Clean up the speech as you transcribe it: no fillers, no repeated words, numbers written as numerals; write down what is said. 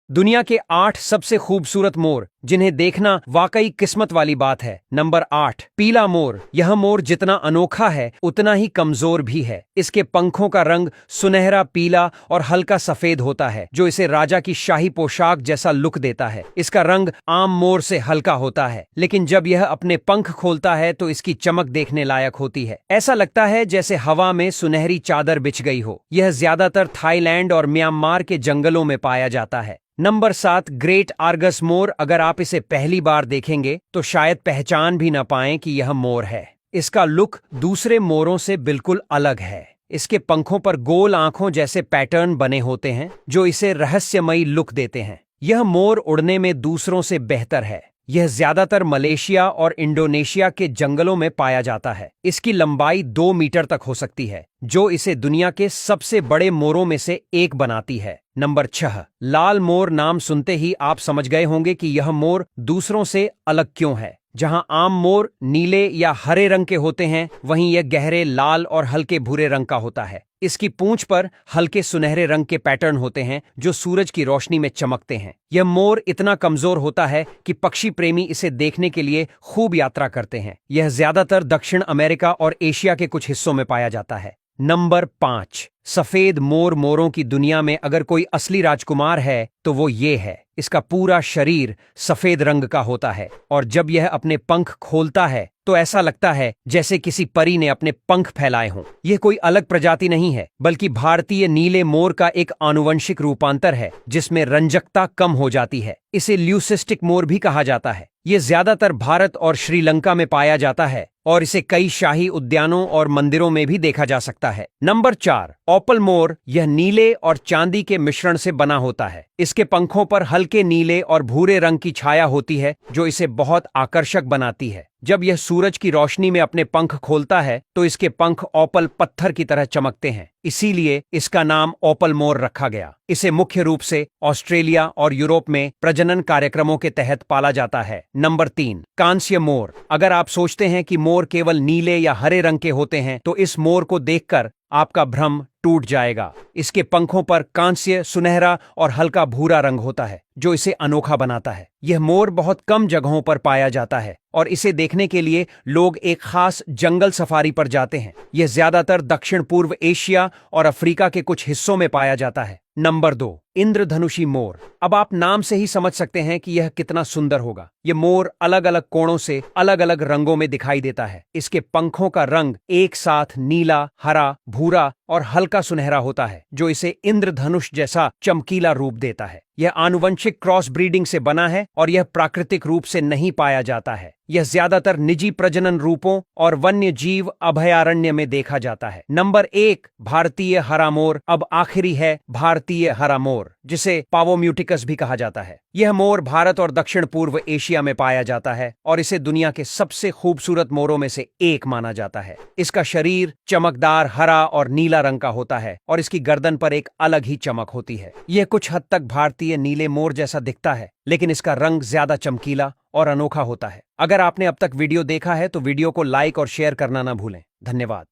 दुनिया के 8 सबसे खूबसूरत मोर जिन्हें देखना वाकई किस्मत वाली बात है। नंबर 8, पीला मोर। यह मोर जितना अनोखा है उतना ही कमजोर भी है। इसके पंखों का रंग सुनहरा पीला और हल्का सफेद होता है, जो इसे राजा की शाही पोशाक जैसा लुक देता है। इसका रंग आम मोर से हल्का होता है, लेकिन जब यह अपने पंख खोलता है तो इसकी चमक देखने लायक होती है। ऐसा लगता है जैसे हवा में सुनहरी चादर बिछ गई हो। यह ज्यादातर थाईलैंड और म्यांमार के जंगलों में पाया जाता है। नंबर 7, ग्रेट आर्गस मोर। अगर आप इसे पहली बार देखेंगे तो शायद पहचान भी न पाएं कि यह मोर है। इसका लुक दूसरे मोरों से बिल्कुल अलग है। इसके पंखों पर गोल आंखों जैसे पैटर्न बने होते हैं, जो इसे रहस्यमयी लुक देते हैं। यह मोर उड़ने में दूसरों से बेहतर है। यह ज्यादातर मलेशिया और इंडोनेशिया के जंगलों में पाया जाता है। इसकी लंबाई 2 मीटर तक हो सकती है, जो इसे दुनिया के सबसे बड़े मोरों में से एक बनाती है। नंबर 6, लाल मोर। नाम सुनते ही आप समझ गए होंगे कि यह मोर दूसरों से अलग क्यों है। जहां आम मोर नीले या हरे रंग के होते हैं, वहीं यह गहरे लाल और हल्के भूरे रंग का होता है। इसकी पूंछ पर हल्के सुनहरे रंग के पैटर्न होते हैं, जो सूरज की रोशनी में चमकते हैं। यह मोर इतना कमजोर होता है कि पक्षी प्रेमी इसे देखने के लिए खूब यात्रा करते हैं। यह ज्यादातर दक्षिण अमेरिका और एशिया के कुछ हिस्सों में पाया जाता है। नंबर 5, सफेद मोर। मोरों की दुनिया में अगर कोई असली राजकुमार है तो वो ये है। इसका पूरा शरीर सफेद रंग का होता है और जब यह अपने पंख खोलता है तो ऐसा लगता है जैसे किसी परी ने अपने पंख फैलाए हों। यह कोई अलग प्रजाति नहीं है, बल्कि भारतीय नीले मोर का एक आनुवंशिक रूपांतर है, जिसमें रंजकता कम हो जाती है। इसे ल्यूसिस्टिक मोर भी कहा जाता है। यह ज्यादातर भारत और श्रीलंका में पाया जाता है और इसे कई शाही उद्यानों और मंदिरों में भी देखा जा सकता है। नंबर 4, ओपल मोर। यह नीले और चांदी के मिश्रण से बना होता है। इसके पंखों पर हल्के नीले और भूरे रंग की छाया होती है, जो इसे बहुत आकर्षक बनाती है। जब यह सूरज की रोशनी में अपने पंख खोलता है तो इसके पंख ओपल पत्थर की तरह चमकते हैं, इसीलिए इसका नाम ओपल मोर रखा गया। इसे मुख्य रूप से ऑस्ट्रेलिया और यूरोप में प्रजनन कार्यक्रमों के तहत पाला जाता है। नंबर 3, कांस्य मोर। अगर आप सोचते हैं कि मोर केवल नीले या हरे रंग के होते हैं तो इस मोर को देखकर आपका भ्रम टूट जाएगा। इसके पंखों पर कांस्य, सुनहरा और हल्का भूरा रंग होता है, जो इसे अनोखा बनाता है। यह मोर बहुत कम जगहों पर पाया जाता है और इसे देखने के लिए लोग एक खास जंगल सफारी पर जाते हैं। यह ज्यादातर दक्षिण पूर्व एशिया और अफ्रीका के कुछ हिस्सों में पाया जाता है। नंबर 2, इंद्रधनुषी मोर। अब आप नाम से ही समझ सकते हैं कि यह कितना सुंदर होगा। यह मोर अलग अलग कोणों से अलग अलग रंगों में दिखाई देता है। इसके पंखों का रंग एक साथ नीला, हरा, भूरा और हल्का सुनहरा होता है, जो इसे इंद्रधनुष जैसा चमकीला रूप देता है। यह आनुवंशिक क्रॉस ब्रीडिंग से बना है और यह प्राकृतिक रूप से नहीं पाया जाता है। यह ज्यादातर निजी प्रजनन रूपों और वन्य जीव अभयारण्य में देखा जाता है। नंबर 1, भारतीय हरा मोर। अब आखिरी है भारतीय हरा मोर, जिसे पावोम्यूटिकस भी कहा जाता है। यह मोर भारत और दक्षिण पूर्व एशिया में पाया जाता है और इसे दुनिया के सबसे खूबसूरत मोरों में से एक माना जाता है। इसका शरीर चमकदार हरा और नीला रंग का होता है और इसकी गर्दन पर एक अलग ही चमक होती है। यह कुछ हद तक भारतीय नीले मोर जैसा दिखता है, लेकिन इसका रंग ज्यादा चमकीला और अनोखा होता है। अगर आपने अब तक वीडियो देखा है तो वीडियो को लाइक और शेयर करना ना भूलें। धन्यवाद।